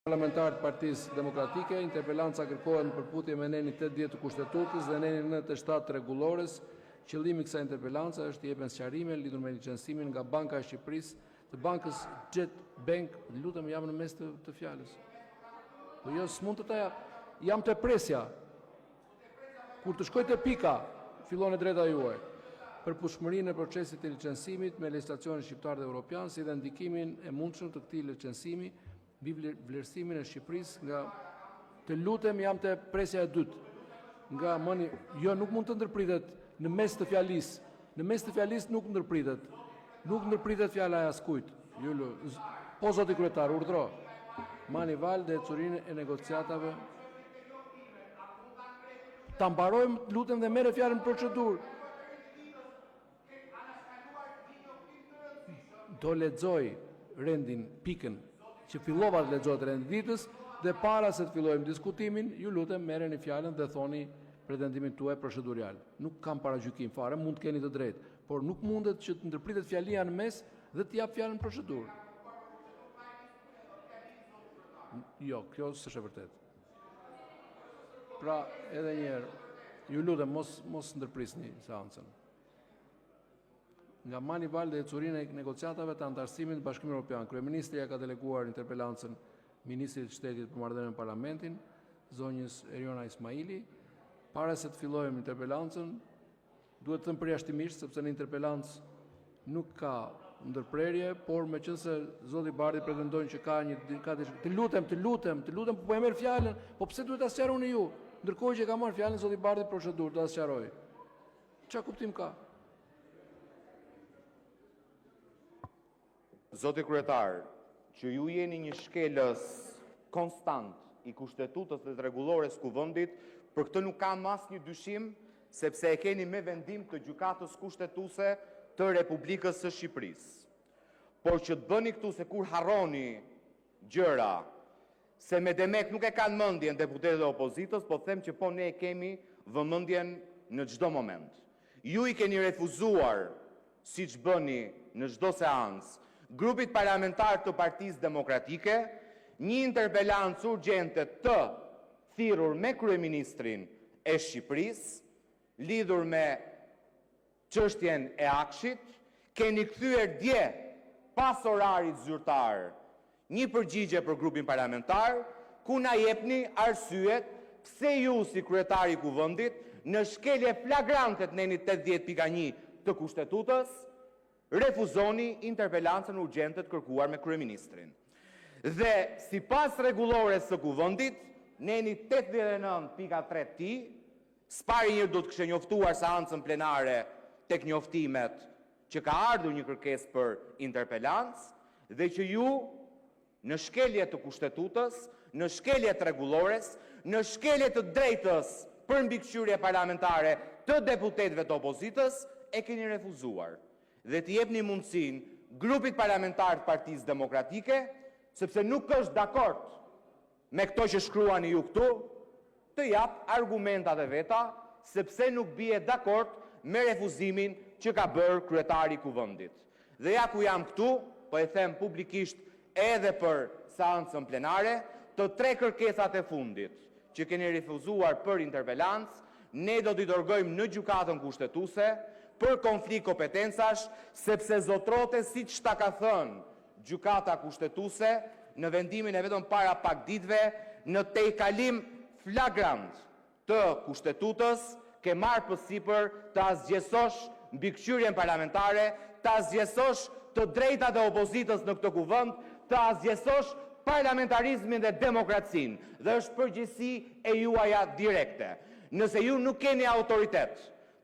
Parlamentar të Partisë Demokratike, interpelanca kërkohet në përputhje me nenin 80 të Kushtetutës dhe nenin 97 të rregullores. Qëllimi i kësaj interpelanca është të jepen sqarime lidhur me licencimin nga Banka e Shqipërisë të bankës Jet Bank. Lutem, jam në mes të fjalës. Po jo, s'mund të ta jam te presja. Kur të shkoj te pika, fillon e drejta juaj. Për pushmërinë e procesit të licencimit me legjislacionin shqiptar dhe evropian, si dhe ndikimin e mundshëm të këtij licencimi mbi vlerësimin e Shqipërisë nga të lutem jam te presja e dytë. Nga mëni, jo nuk mund të ndërpritet në mes të fjalisë. Në mes të fjalisë nuk ndërpritet. Nuk ndërpritet fjala e askujt. Po zoti kryetar, urdhro. Manival dhe ecurinë e negociatave. Ta mbarojmë, lutem, dhe merre fjalën procedurë. Do lexoj rendin pikën që fillova të lexohet rendi ditës dhe para se të fillojmë diskutimin, ju lutem merreni fjalën dhe thoni pretendimin tuaj procedurial. Nuk kam paragjykim fare, mund të keni të drejtë, por nuk mundet që të ndërpritet fjalia në mes dhe të jap fjalën procedurë. Jo, kjo s'është e vërtetë. Pra, edhe një herë, ju lutem mos ndërprisni seancën. Nga Manival dhe ecurinë e negociatave të antarësimit të Bashkimit Evropian. Kryeministri ka deleguar interpelancën Ministrit të Shtetit për marrëdhënien me Parlamentin, zonjës Eriona Ismaili. Para se të fillojmë interpelancën, duhet të them përjashtimisht, sepse në interpelancë nuk ka ndërprerje, por meqense zoti Bardhi pretendojnë që ka të lutem, po e merr fjalën, po pse duhet ta sqaroni ju? Ndërkohë që ka marrë fjalën zoti Bardhi procedurë, do ta sqaroj. Çfarë kuptim ka? Zoti kryetar, që ju jeni një shkelës konstant i Kushtetutës dhe të rregullores kuvendit, për këtë nuk kam asnjë dyshim, sepse e keni me vendim të gjykatës kushtetuese të Republikës së Shqipërisë. Por që të bëni këtu se kur harroni gjëra, se me demek nuk e kanë mendjen deputetët e opozitës, po them që po ne e kemi vëmendjen në çdo moment. Ju i keni refuzuar, siç bëni në çdo seancë, grupit parlamentar të Partisë Demokratike, një interpelancë urgjente të thirrur me kryeministrin e Shqipërisë, lidhur me çështjen e Akshit, keni kthyer dje pas orarit zyrtar një përgjigje për grupin parlamentar, ku na jepni arsyet pse ju si kryetari i kuvendit në shkelje flagrante të nenit 80.1 të Kushtetutës refuzoni interpelancën urgjente të kërkuar me kryeministrin. Dhe sipas rregullores së kuvendit, neni 89.3 s'pari njërë do të kishte njoftuar seancën plenare tek njoftimet që ka ardhur një kërkesë për interpelancë dhe që ju në shkelje të Kushtetutës, në shkelje të rregullores, në shkelje të drejtës për mbikëqyrje parlamentare të deputetëve të opozitës e keni refuzuar. Dhe të jepni mundësinë grupit parlamentar të Partisë Demokratike, sepse nuk është dakord me këto që shkruani ju këtu, të jap argumentat e veta, sepse nuk bie dakord me refuzimin që ka bërë kryetari i kuvendit. Dhe ja ku jam këtu, po e them publikisht edhe për seancën plenare, të 3 kërkesat e fundit që keni refuzuar për interpelancë, ne do t'i dërgojmë në gjykatën kushtetuese për konflikt kompetencash, sepse zotrote siç ta ka thënë gjykata kushtetuese në vendimin e vetëm para pak ditëve, në tejkalim flagrant të Kushtetutës, ke marrë përsipër të asgjësosh mbikëqyrjen parlamentare, të asgjësosh të drejtat e opozitës në këtë kuvend, të asgjësosh parlamentarizmin dhe demokracinë, dhe është përgjegjësi e juaja direkte. Nëse ju nuk keni autoritet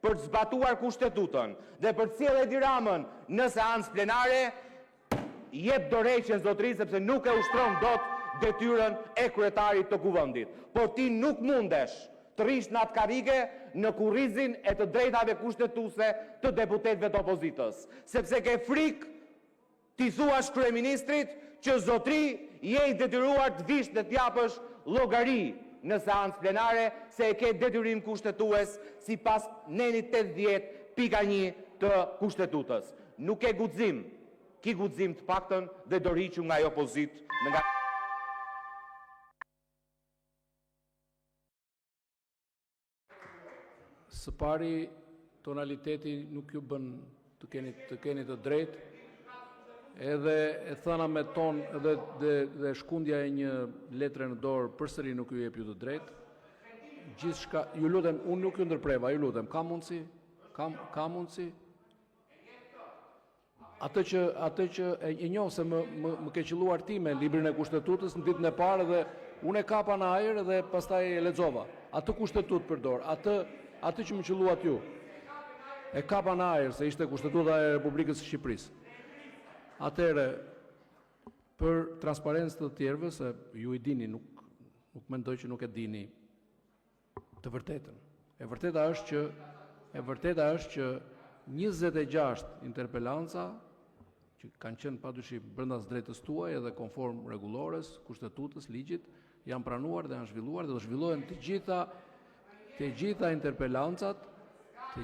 për të zbatuar Kushtetutën dhe për të sjellë Edi Ramën në seancë plenare, jep dorëheqjen zotëri, sepse nuk e ushtron dot detyrën e kryetarit të kuvendit. Por ti nuk mundesh të rish në atë karrige në kurrizin e të drejtave kushtetuese të deputetëve të opozitës, sepse ke frikë ti thuash kryeministrit që zotëri je i detyruar të vish dhe të japësh llogari në seancë plenare, se e ke detyrim kushtetues sipas nenit 80.1 të Kushtetutës. Nuk e guxim, ki guxim të paktën dhe dorëhiqur nga ajo pozitë nga Së pari, tonaliteti nuk ju bën të keni të drejtë, edhe e thëna me ton dhe shkundja e një letre në dorë përsëri nuk ju jep ju të drejtë. Gjithçka, ju lutem, unë nuk ju ndërpreva, ju lutem, ka mundësi? Ka mundësi? Atë që e njoh se më ke qelluar ti me librin e kushtetutës në ditën e parë dhe unë e kapa në ajër dhe pastaj e lexova. Atë kushtetutë përdor, atë që më qelluat ju. E kapa në ajër se ishte kushtetuta e Republikës së Shqipërisë. Atëherë, për transparencë të tjerëve, se ju i dini, nuk mendoj që nuk e dini të vërtetën. E vërteta është që 26 interpelanca që kanë qenë padyshim brenda drejtës tuaj edhe konform rregullores, kushtetutës, ligjit, janë pranuar dhe janë zhvilluar dhe do zhvillohen të gjitha interpelancat, të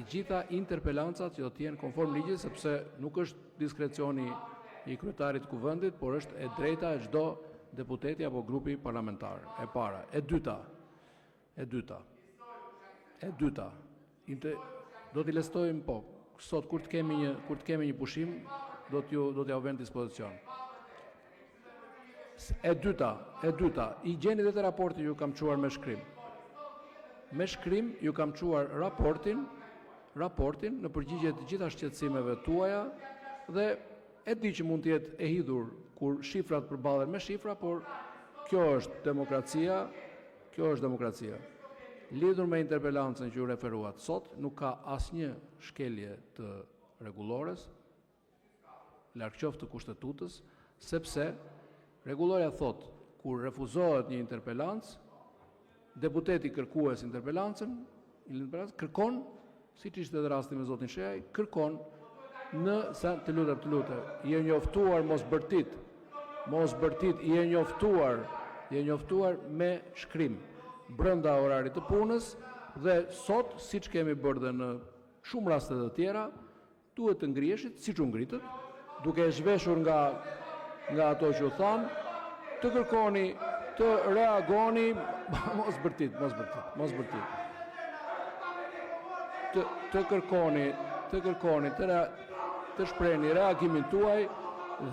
gjitha interpelancat që do të jenë konform ligjit, sepse nuk është diskrecioni i kryetarit të kuvendit, por është e drejta e çdo deputeti apo grupi parlamentar. E para, e dyta. Do t'i lestojmë sot kur të kemi një pushim, do t'ja vënë dispozicion. E dyta, i gjeni dhe të raporti ju kam quar me shkrim. Me shkrim ju kam quar raportin në përgjigje të gjitha shqetësimeve tuaja dhe e di që mund të jetë e hidhur kur shifrat përballen me shifra, por kjo është demokracia. Lidhur me interpelancën që ju referuat sot, nuk ka asnjë shkelje të rregullores, larg qoftë të kushtetutës, sepse rregulloria thot kur refuzohet një interpelancë, deputeti kërkues interpelancën kërkon, siç ishte edhe rasti me zotin Sheaj, kërkon të lutem, je njoftuar mos bërtit, je njoftuar me shkrim brenda orarit të punës dhe sot, siç kemi bërë dhe në shumë raste të tjera, duhet të ngriheshit, siç u ngritët, duke e zhveshur nga ato që u thanë, të kërkoni, të reagoni, mos bërtit. Të kërkoni, të shprehni reagimin tuaj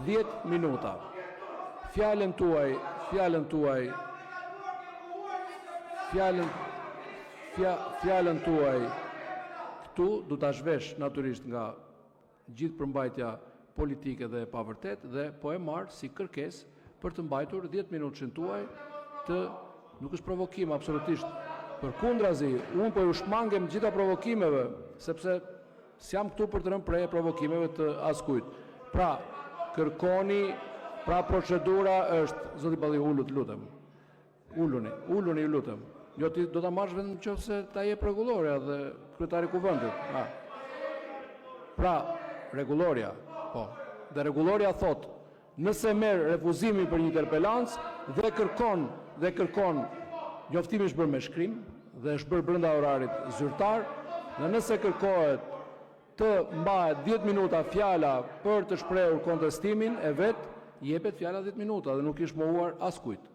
10 minuta. Fjalën tuaj këtu du ta zhvesh natyrisht nga gjithë përmbajtja politike dhe e pavërtet dhe po e marr si kërkesë për të mbajtur 10 minutëshin tuaj nuk është provokim absolutisht. Përkundrazi, unë po ju shmangem gjitha provokimeve, sepse s'jam këtu për të rënë prej provokimeve të askujt. Pra, kërkoni, procedura është, zoti Balli, lutem. Ulluni, ju lutem. Jo ti do ta marrësh vetëm nëse ta jep rregulloria dhe kryetari i kuvendit. Pra, rregulloria, po. Dhe rregulloria thot, nëse merr refuzimin për një interpelancë dhe kërkon njoftimi është bërë me shkrim dhe është bërë brenda orarit zyrtar, dhe nëse kërkohet të mbahet 10 minuta fjala për të shprehur kontestimin e vet, jepet fjala 10 minuta dhe nuk ish mohuar askujt.